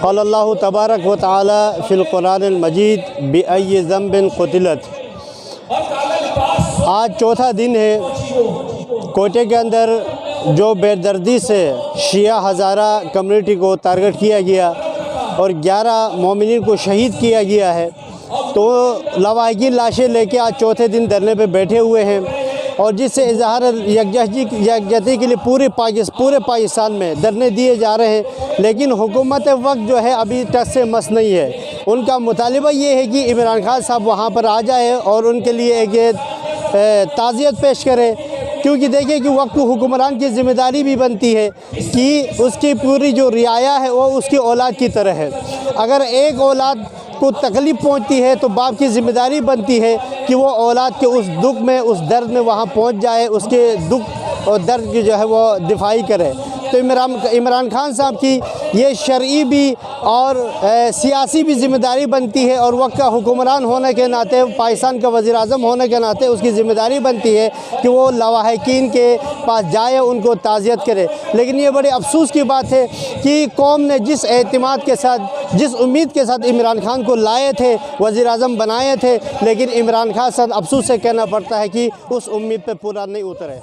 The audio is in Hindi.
क़ालल्लाहु तबारक व तआला फ़िल क़ुरानिल मजीद बिअय्यि ज़ंबिन क़ुतिलत। आज चौथा दिन है कोयटे के अंदर जो बेदर्दी से शिया हज़ारा कम्युनिटी को टारगेट किया गया और 11 मोमिनीन को शहीद किया गया है। तो लवाहिकीन लाशें लेके आज चौथे दिन धरने पे बैठे हुए हैं और जिससे इजहार यकजहती के लिए पूरे पाकिस्तान में धरने दिए जा रहे हैं। लेकिन हुकूमत वक्त जो है अभी टस से मस नहीं है। उनका मुतालिबा ये है कि इमरान खान साहब वहाँ पर आ जाए और उनके लिए एक ताज़ियत पेश करे, क्योंकि देखिए कि वक्त हुक्मरान की ज़िम्मेदारी भी बनती है कि उसकी पूरी जो रियाया है वो उसकी औलाद की तरह है। अगर एक औलाद को तकलीफ़ पहुंचती है तो बाप की ज़िम्मेदारी बनती है कि वो औलाद के उस दुख में, उस दर्द में वहाँ पहुंच जाए, उसके दुख और दर्द की जो है वो दिफाई करे। तो इमरान खान साहब की ये शरई भी और सियासी भी ज़िम्मेदारी बनती है और वक्त का हुक्मरान होने के नाते, पाकिस्तान का वज़ीर आज़म होने के नाते उसकी ज़िम्मेदारी बनती है कि वो लवाहिकीन के पास जाए, उनको ताज़ियत करे। लेकिन ये बड़े अफसोस की बात है कि कौम ने जिस एतमाद के साथ, जिस उम्मीद के साथ इमरान खान को लाए थे, वज़ीर आज़म बनाए थे, लेकिन इमरान खान साहब अफसोस से कहना पड़ता है कि उस उम्मीद पर पूरा नहीं उतरे।